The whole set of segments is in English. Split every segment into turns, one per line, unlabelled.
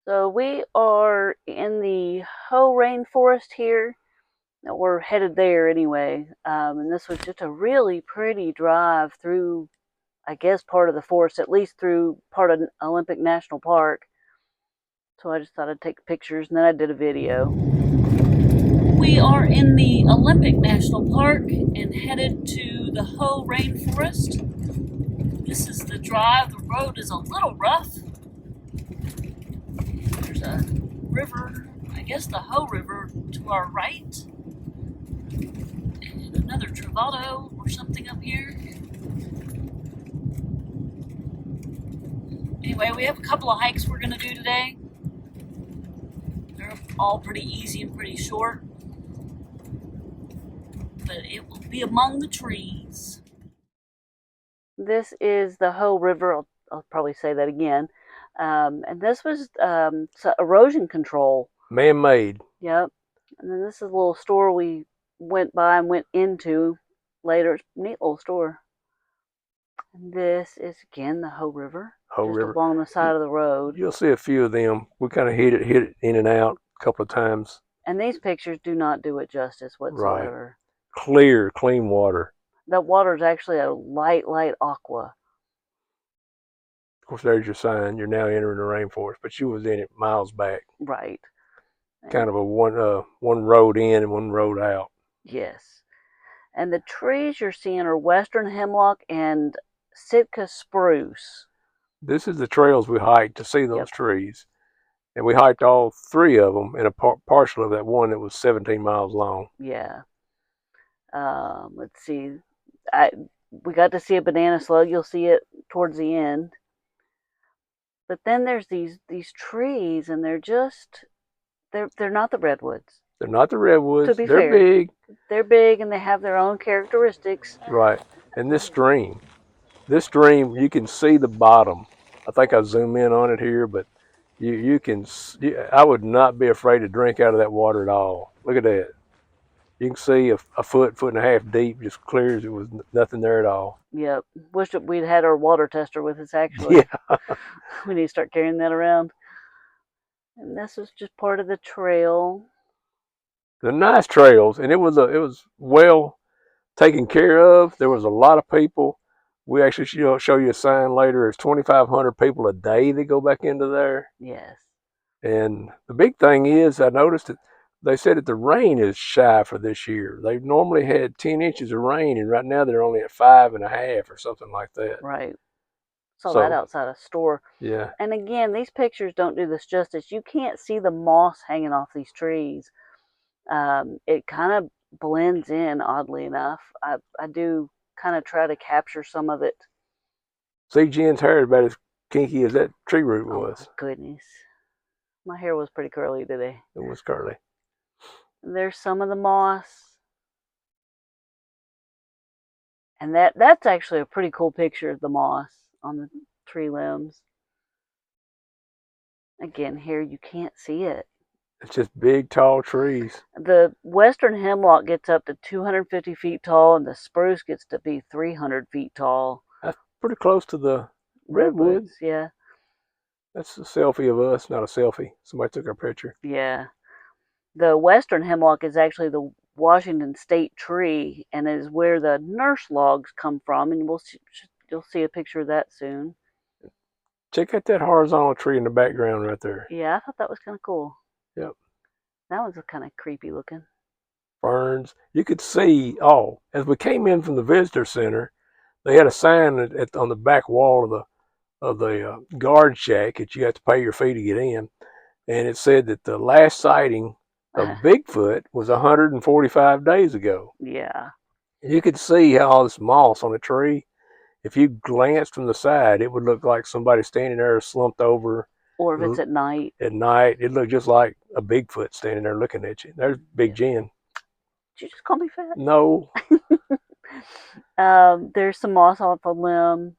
So we are in the Hoh Rainforest here. We're headed there anyway. And this was just a really pretty drive through, I guess, part of the forest, at least through part of Olympic National Park. So I just thought I'd take pictures and then I did a video. We are in the Olympic National Park and headed to the Hoh Rainforest. This is the drive. The road is a little rough. There's a river, I guess the Hoh River to our right, and another Travado or something up here. Anyway, we have a couple of hikes we're going to do today. They're all pretty easy and pretty short, but it will be among the trees. This is the Hoh River. I'll probably say that again. And this was erosion control.
Man-made.
Yep. And then this is a little store we went by and went into later. It's a neat little store. And this is again the Hoh River.
Hoh
just
River.
along the side of the road.
You'll see a few of them. We kind of hit it in and out a couple of times.
And these pictures do not do it justice whatsoever.
Right. Clear, clean water.
That water is actually a light aqua.
Of course, there's your sign. You're now entering the rainforest, but you was in it miles back.
Right.
Kind of a one road in and one road out.
Yes. And the trees you're seeing are western hemlock and Sitka spruce.
This is the trails we hiked to see those trees. And we hiked all three of them in a partial of that one that was 17 miles long.
Yeah. Let's see. We got to see a banana slug. You'll see it towards the end. But then there's these trees, and they're not the redwoods.
They're not the redwoods.
To be
fair, big.
They're big, and they have their own characteristics.
Right. And this stream, you can see the bottom. I think I'll zoom in on it here, but you can. I would not be afraid to drink out of that water at all. Look at that. You can see a foot and a half deep, just clear as it was nothing there at all.
Yep. Wish that we'd had our water tester with us, actually.
Yeah.
We need to start carrying that around. And this is just part of the trail.
They're nice trails, and it was well taken care of. There was a lot of people. We actually show you a sign later. There's 2,500 people a day that go back into there.
Yes.
And the big thing is, I noticed that they said that the rain is shy for this year. They've normally had 10 inches of rain, and right now they're only at 5.5 or something like that.
Right. Saw that outside a store.
Yeah.
And again, these pictures don't do this justice. You can't see the moss hanging off these trees. It kind of blends in, oddly enough. I do kind of try to capture some of it.
See, Jen's hair is about as kinky as that tree root was.
Oh, goodness. My hair was pretty curly today.
It was curly.
There's some of the moss. And that's actually a pretty cool picture of the moss on the tree limbs. Again, here you can't see it.
It's just big, tall trees.
The western hemlock gets up to 250 feet tall, and the spruce gets to be 300 feet tall.
That's pretty close to the redwoods.
Yeah.
That's a selfie of us, not a selfie. Somebody took our picture.
Yeah. The western hemlock is actually the Washington state tree and is where the nurse logs come from, and you'll see a picture of that soon.
Check out that horizontal tree in the background right there.
Yeah, I thought that was kind of cool.
Yep.
That was kind of creepy looking.
Ferns. You could see, as we came in from the visitor center, they had a sign on the back wall of the guard shack that you have to pay your fee to get in, and it said that the last sighting of Bigfoot was 145 days ago.
Yeah.
You could see how all this moss on the tree, if you glanced from the side, it would look like somebody standing there slumped over.
Or if it's at night.
At night, it looked just like a Bigfoot standing there looking at you. There's Big Jen.
Did you just call me fat?
No.
There's some moss off a limb.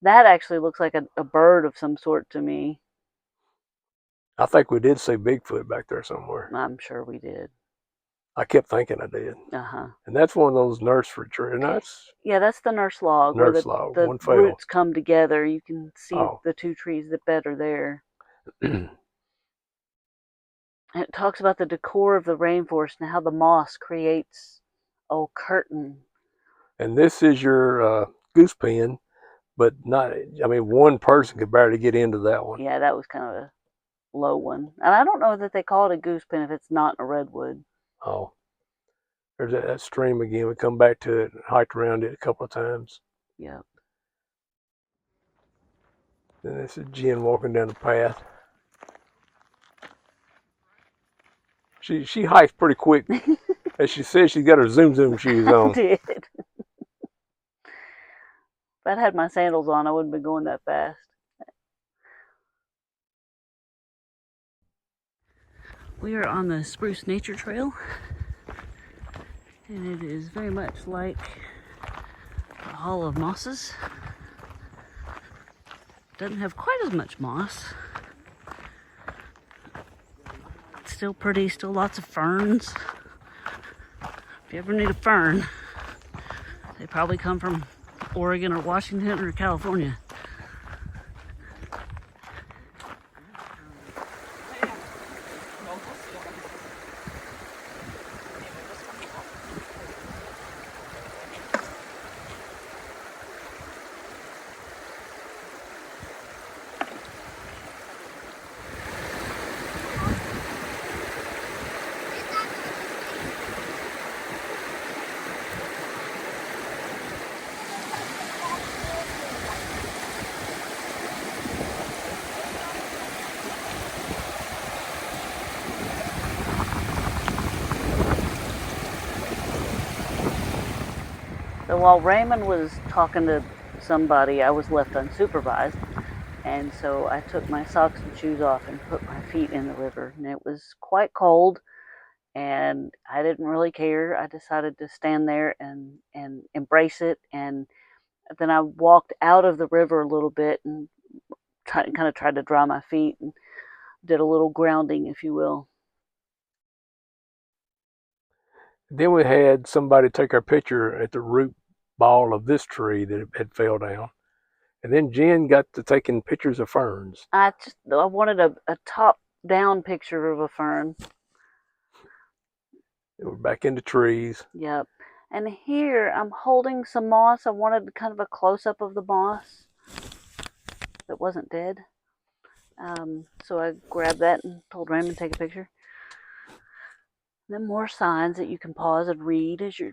That actually looks like a bird of some sort to me.
I think we did see Bigfoot back there somewhere.
I'm sure we did.
I kept thinking I did.
Uh-huh.
And that's one of those nursery trees.
That's the nurse log.
Nurse log.
The roots come together. You can see the two trees that better there. And it talks about the decor of the rainforest and how the moss creates a curtain.
And this is your goose pen, but not. I mean, one person could barely get into that one.
Yeah, that was kind of a low one. And I don't know that they call it a goose pen if it's not a redwood.
Oh, there's that stream again. We come back to it and hiked around it a couple of times.
Yep.
And this is Jen walking down the path. She hikes pretty quick. As she says, she's got her Zoom shoes
I
on.
did. If I'd had my sandals on, I wouldn't be going that fast. We are on the Spruce Nature Trail, and it is very much like the Hall of Mosses. Doesn't have quite as much moss. It's still pretty, still lots of ferns. If you ever need a fern, they probably come from Oregon or Washington or California. So while Raymond was talking to somebody, I was left unsupervised. And so I took my socks and shoes off and put my feet in the river. And it was quite cold, and I didn't really care. I decided to stand there and embrace it. And then I walked out of the river a little bit and kind of tried to dry my feet and did a little grounding, if you will.
Then we had somebody take our picture at the root ball of this tree that had fell down. And then Jen got to taking pictures of ferns.
I wanted a top down picture of a fern.
We're back into trees.
Yep. And here I'm holding some moss. I wanted kind of a close up of the moss that wasn't dead. So I grabbed that and told Raymond to take a picture. Then more signs that you can pause and read as you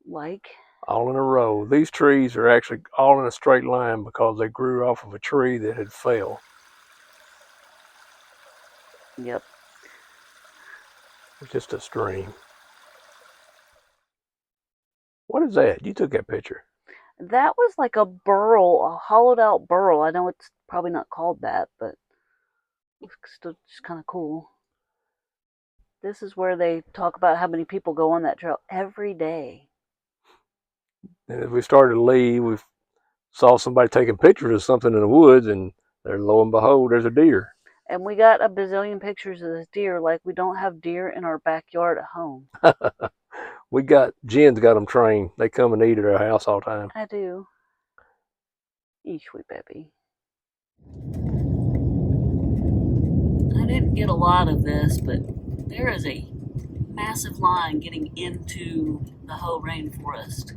like.
All in a row. These trees are actually all in a straight line because they grew off of a tree that had fell.
Yep.
It's just a stream. What is that? You took that picture.
That was like a burl, a hollowed out burl. I know it's probably not called that, but it's still just kind of cool. This is where they talk about how many people go on that trail every day.
And as we started to leave, we saw somebody taking pictures of something in the woods, and there, lo and behold, there's a deer.
And we got a bazillion pictures of this deer, like we don't have deer in our backyard at home.
Jen's got them trained. They come and eat at our house all the time.
I do. Eesh, sweet baby. I didn't get a lot of this, but there is a massive line getting into the Hoh rainforest.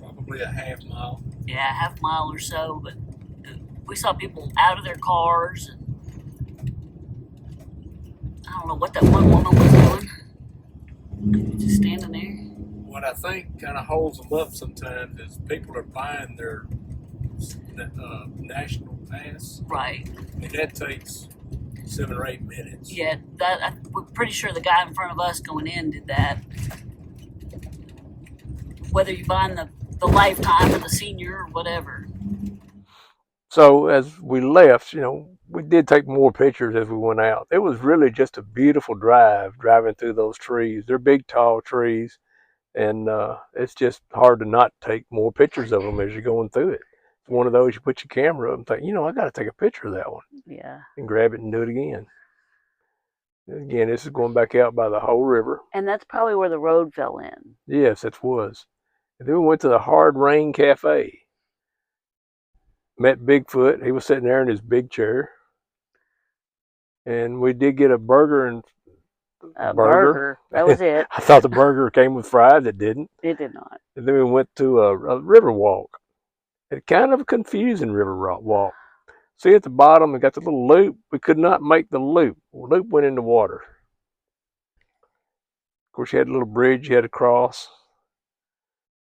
Probably a half mile.
Yeah, half mile or so, but we saw people out of their cars, and I don't know what that one woman was doing. Just standing there.
What I think kind of holds them up sometimes is people are buying their national pass.
Right.
And that takes 7 or 8 minutes.
Yeah, we're pretty sure the guy in front of us going in did that. Whether you're buying the lifetime or the senior or whatever. So as we left, we did take more pictures as we went out. It was really just a beautiful driving through those trees. They're big, tall trees, and it's just hard to not take more pictures of them as you're going through it. It's one of those you put your camera up and think, I got to take a picture of that one. Yeah. And grab it and do it again. Again, this is going back out by the Hoh River. And that's probably where the road fell in. Yes, it was. And then we went to the Hard Rain Cafe. Met Bigfoot. He was sitting there in his big chair. And we did get a burger and A
burger.
burger. That was it.
I thought the burger came with fries. It didn't.
It did not.
And then we went to a river walk. It's kind of a confusing river walk. See at the bottom, we got the little loop. We could not make the loop. The loop went in the water. Of course, you had a little bridge you had to cross.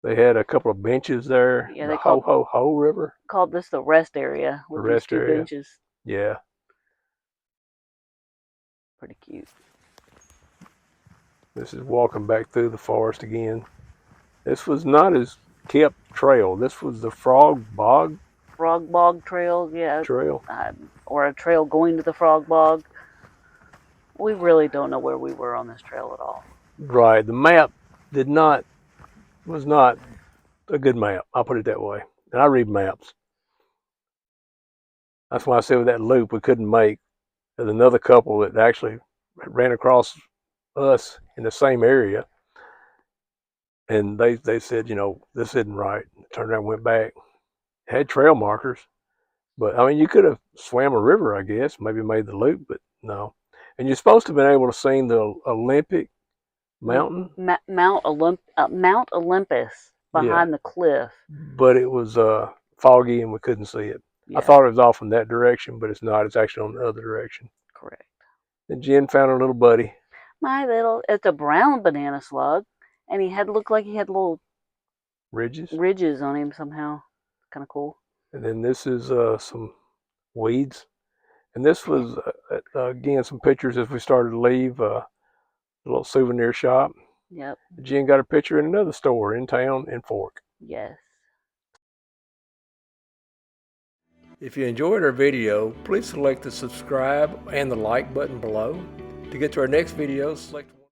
They had a couple of benches there.
Yeah,
the
they called
Ho River.
Called this the rest area with
The rest
these two
area.
benches.
Yeah.
Pretty cute.
This is walking back through the forest again. This was not as kept trail. This was the Frog Bog
Trail, yeah.
Trail.
Or a trail going to the Frog Bog. We really don't know where we were on this trail at all.
Right. The map was not a good map. I'll put it that way. And I read maps. That's why I said with that loop we couldn't make. There's another couple that actually ran across us in the same area. And they said, this isn't right. Turned around and went back. Had trail markers. But, I mean, you could have swam a river, I guess. Maybe made the loop, but no. And you're supposed to have been able to see the Olympic mountain.
Mount Olympus behind the cliff.
But it was foggy and we couldn't see it.
Yeah.
I thought it was off in that direction, but it's not. It's actually on the other direction.
Correct.
And Jen found her little buddy.
It's a brown banana slug. And looked like he had little ridges on him somehow. Kind of cool.
And then this is some weeds. And this was, again, some pictures as we started to leave. A little souvenir shop.
Yep.
Jen got a picture in another store in town in Fork.
Yes.
If you enjoyed our video, please select the subscribe and the like button below. To get to our next video, select